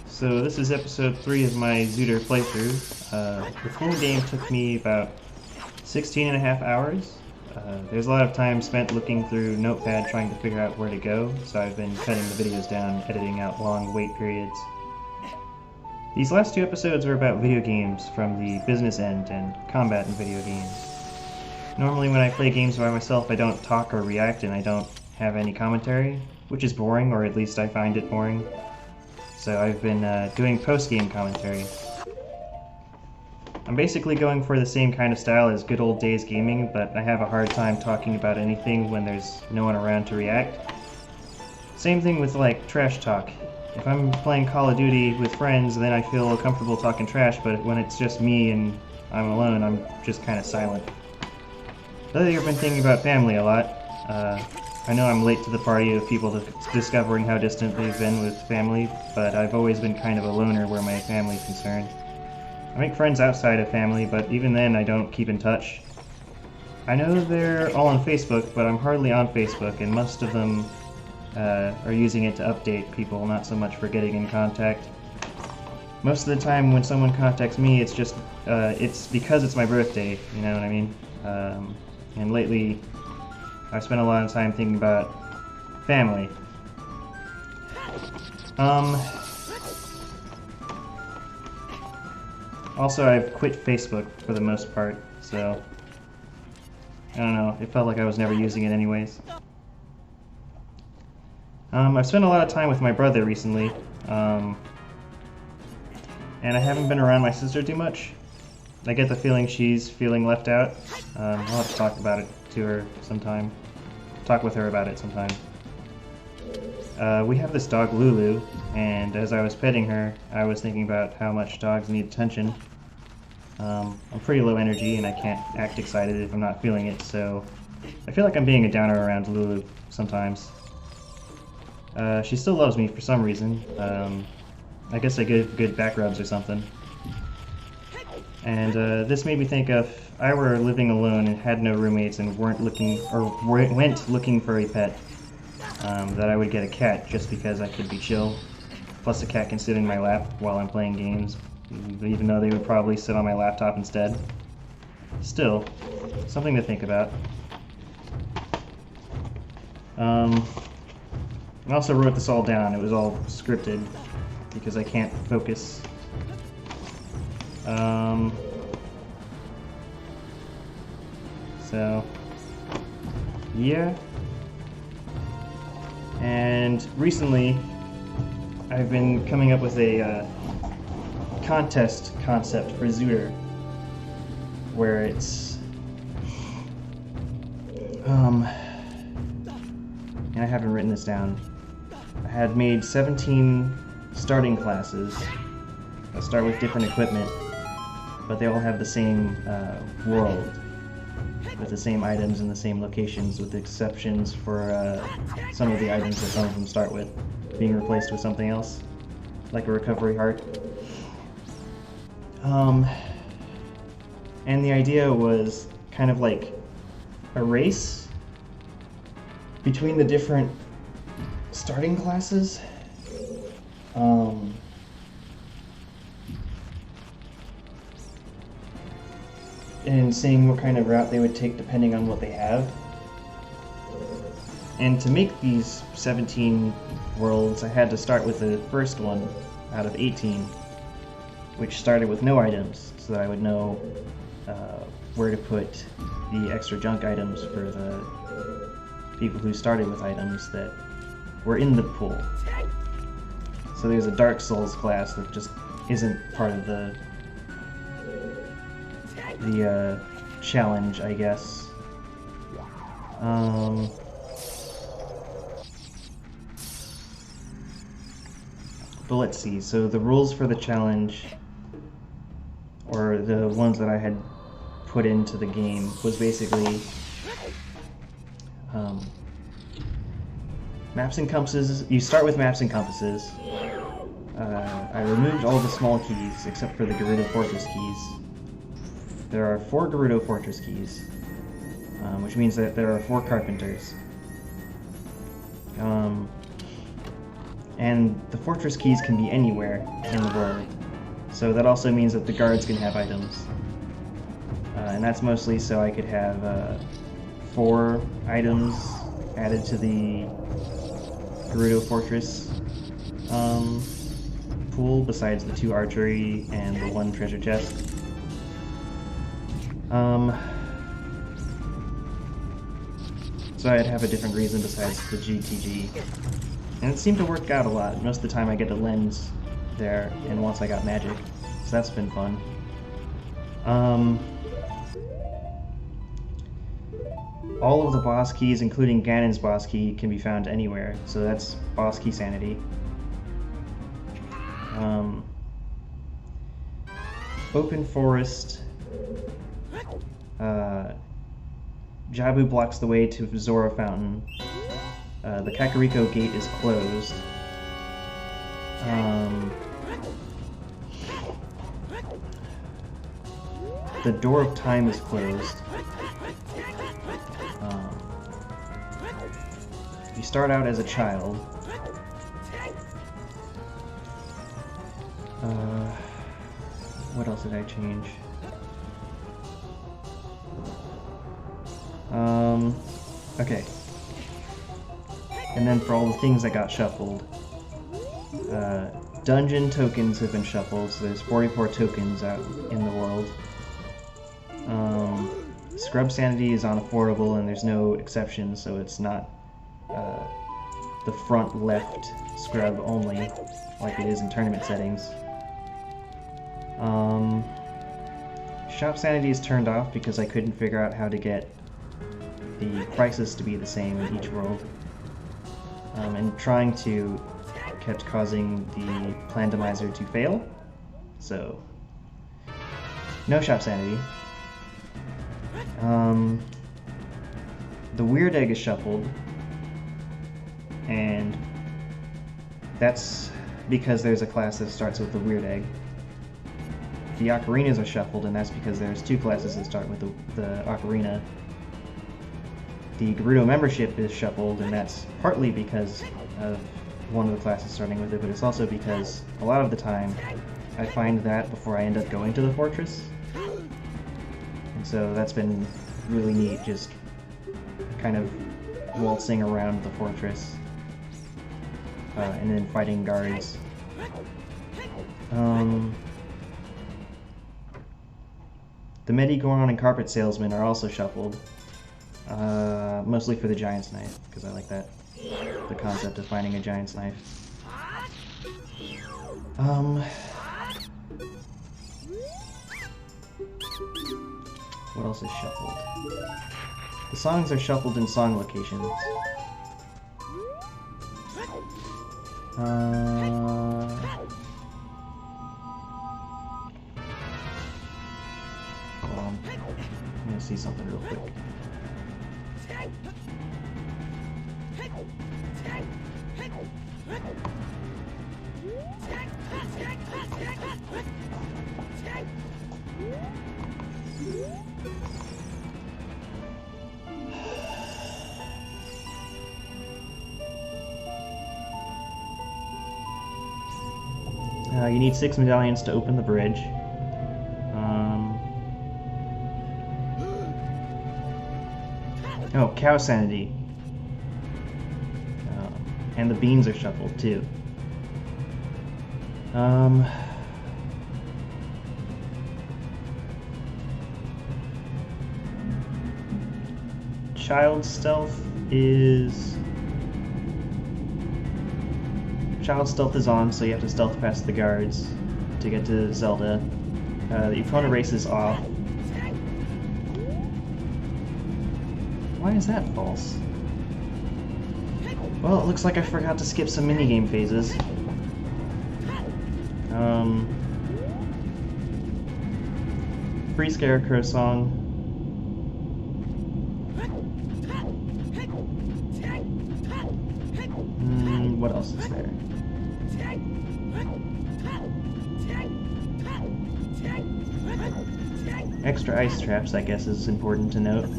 So this is episode 3 of my Zootr playthrough. The full game took me about 16.5 hours. There's a lot of time spent looking through Notepad trying to figure out where to go, so I've been cutting the videos down, editing out long wait periods. These last 2 episodes are about video games from the business end and combat in video games. Normally when I play games by myself I don't talk or react and I don't have any commentary, which is boring, or at least I find it boring. So I've been doing post-game commentary. I'm basically going for the same kind of style as good old days gaming, but I have a hard time talking about anything when there's no one around to react. Same thing with like trash talk. If I'm playing Call of Duty with friends, then I feel comfortable talking trash, but when it's just me and I'm alone, I'm just kind of silent. Lately I've been thinking about family a lot. I know I'm late to the party of people discovering how distant they've been with family, but I've always been kind of a loner where my family's concerned. I make friends outside of family, but even then I don't keep in touch. I know they're all on Facebook, but I'm hardly on Facebook, and most of them are using it to update people, not so much for getting in contact. Most of the time when someone contacts me, it's just, it's because it's my birthday, you know what I mean? And lately, I've spent a lot of time thinking about family. Also, I've quit Facebook for the most part, so I don't know, it felt like I was never using it anyways. I've spent a lot of time with my brother recently, and I haven't been around my sister too much. I get the feeling she's feeling left out. I'll have to talk about it to her sometime. Talk with her about it sometime. We have this dog Lulu, and as I was petting her, I was thinking about how much dogs need attention. I'm pretty low energy and I can't act excited if I'm not feeling it, so I feel like I'm being a downer around Lulu sometimes. She still loves me for some reason. I guess I give good back rubs or something. And this made me think if I were living alone and had no roommates and went looking for a pet, that I would get a cat just because I could be chill. Plus, a cat can sit in my lap while I'm playing games, even though they would probably sit on my laptop instead. Still, something to think about. I also wrote this all down. It was all scripted because I can't focus. So, yeah. And recently, I've been coming up with a contest concept for Zootr, where it's, and I haven't written this down. I had made 17 starting classes that start with different equipment, but they all have the same world, with the same items in the same locations, with exceptions for some of the items that some of them start with being replaced with something else, like a recovery heart. And the idea was kind of like a race between the different starting classes. And seeing what kind of route they would take depending on what they have. And to make these 17 worlds, I had to start with the first one out of 18, which started with no items, so that I would know where to put the extra junk items for the people who started with items that were in the pool. So there's a Dark Souls class that just isn't part of the challenge, I guess. But let's see, so the rules for the challenge, or the ones that I had put into the game, was basically maps and compasses. You start with maps and compasses. I removed all the small keys except for the Gerudo Fortress keys. There are 4 Gerudo Fortress keys, which means that there are 4 carpenters. And the fortress keys can be anywhere in the world. So that also means that the guards can have items. And that's mostly so I could have 4 items added to the Gerudo Fortress pool, besides the 2 archery and the 1 treasure chest. So I'd have a different reason besides the GTG. And it seemed to work out a lot. Most of the time I get a lens there, and once I got magic. So that's been fun. All of the boss keys, including Ganon's boss key, can be found anywhere. So that's boss key sanity. Open forest. Jabu blocks the way to Zora Fountain. The Kakariko Gate is closed. The Door of Time is closed. You start out as a child. What else did I change? Okay. And then for all the things that got shuffled, dungeon tokens have been shuffled, so there's 44 tokens out in the world. Scrub sanity is unaffordable and there's no exceptions, so it's not the front left scrub only, like it is in tournament settings. Shop sanity is turned off because I couldn't figure out how to get the prices to be the same in each world. And trying to kept causing the Plandomizer to fail, so no shop sanity. The Weird Egg is shuffled, and that's because there's a class that starts with the Weird Egg. The Ocarinas are shuffled, and that's because there's 2 classes that start with the Ocarina. The Gerudo membership is shuffled, and that's partly because of one of the classes starting with it, but it's also because a lot of the time I find that before I end up going to the fortress. And so that's been really neat, just kind of waltzing around the fortress and then fighting guards. The Medi-Goron and Carpet Salesman are also shuffled. Mostly for the Giant's Knife, because I like that. The concept of finding a Giant's Knife. What else is shuffled? The songs are shuffled in song locations. Hold on. I'm gonna see something real quick. You need 6 medallions to open the bridge. Oh, cow sanity. And the beans are shuffled too. Child stealth is on, so you have to stealth past the guards to get to Zelda. The Epona race is off. Why is that false? Well, it looks like I forgot to skip some minigame phases. Free Scarecrow song. What else is there? Extra ice traps, I guess, is important to note.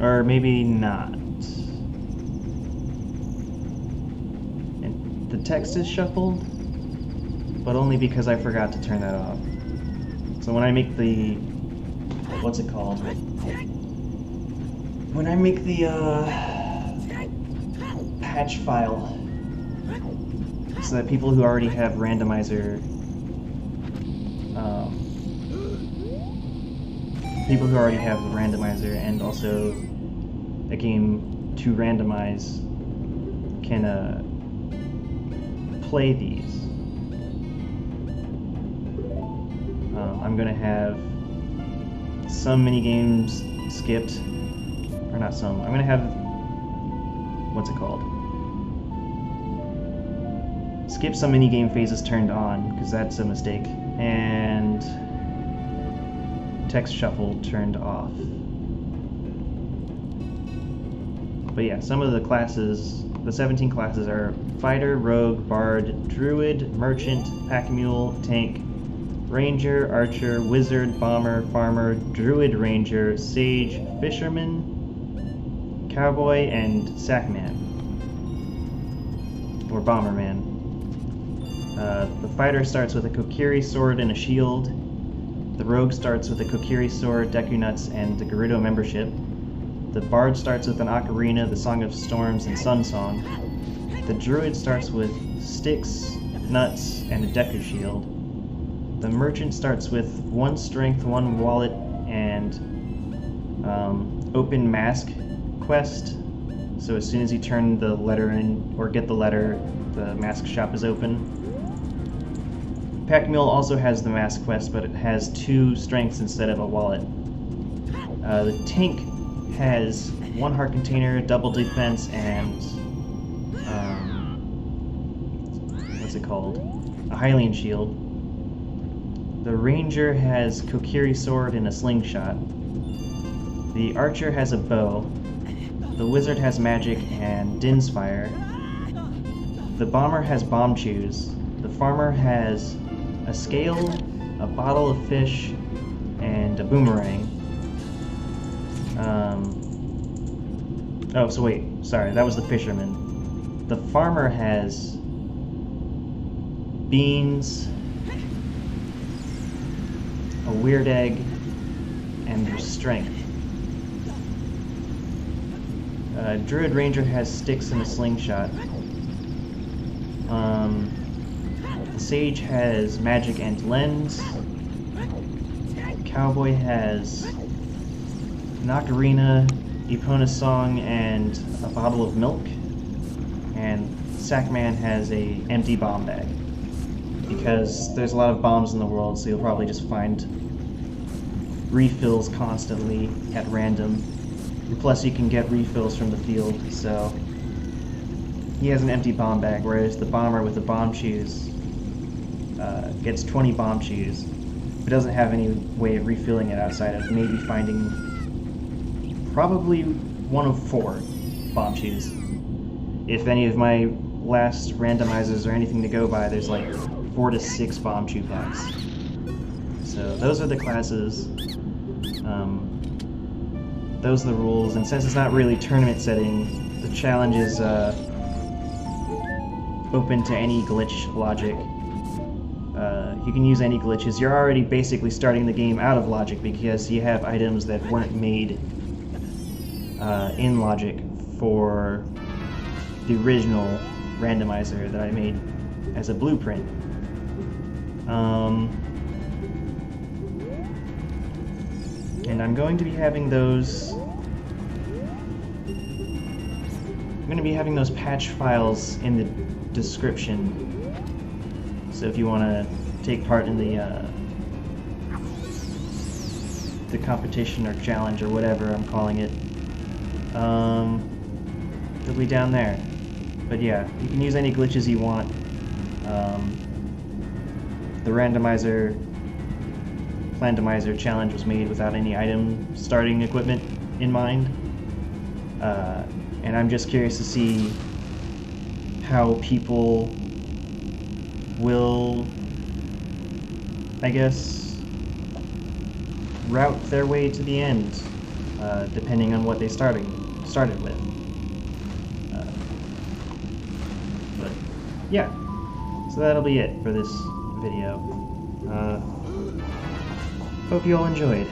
Or maybe not. And the text is shuffled, but only because I forgot to turn that off. So when I make the... what's it called? When I make the patch file, so that people who already have randomizer, people who already have the randomizer and also a game to randomize can play these. I'm gonna have some mini games skipped, or not some. I'm gonna have, what's it called? Skip some mini game phases turned on, because that's a mistake, and text shuffle turned off. But yeah, some of the classes, the 17 classes are Fighter, Rogue, Bard, Druid, Merchant, Pack Mule, Tank, Ranger, Archer, Wizard, Bomber, Farmer, Druid Ranger, Sage, Fisherman, Cowboy, and Sackman. Or Bomberman. The Fighter starts with a Kokiri sword and a shield. The Rogue starts with a Kokiri sword, Deku nuts, and the Gerudo membership. The Bard starts with an Ocarina, the Song of Storms, and Sun Song. The Druid starts with sticks, nuts, and a Deku shield. The Merchant starts with 1 strength, 1 wallet, and open mask quest. So as soon as you turn the letter in, or get the letter, the mask shop is open. Pack Mule also has the mask quest, but it has 2 strengths instead of a wallet. The Tank has 1 heart container, double defense, and what's it called? A Hylian shield. The Ranger has Kokiri sword and a slingshot. The Archer has a bow. The Wizard has magic and Din's fire. The Bomber has Bombchus. The Farmer has a scale, a bottle of fish, and a boomerang. Oh, so wait, sorry, that was the Fisherman. The Farmer has beans, a weird egg, and their strength. Druid Ranger has sticks and a slingshot. The Sage has magic and lens. Cowboy has an ocarina, Epona song, and a bottle of milk. And Sackman has a empty bomb bag. Because there's a lot of bombs in the world, so you'll probably just find refills constantly at random. And plus you can get refills from the field, so he has an empty bomb bag, whereas the Bomber with the Bombchus gets 20 Bombchus, but doesn't have any way of refilling it outside of maybe finding probably 1 of 4 Bombchus. If any of my last randomizers or anything to go by, there's like 4 to 6 Bombchu packs. So those are the classes. Those are the rules, and since it's not really tournament setting, the challenge is open to any glitch logic. You can use any glitches. You're already basically starting the game out of logic because you have items that weren't made in logic for the original randomizer that I made as a blueprint. And I'm going to be having those... I'm going to be having those patch files in the description. So if you want to take part in the competition or challenge or whatever I'm calling it, it'll be down there. But yeah, you can use any glitches you want. The Plandomizer challenge was made without any item starting equipment in mind. And I'm just curious to see how people will, I guess, route their way to the end depending on what they started with. But yeah, so that'll be it for this video. Hope you all enjoyed.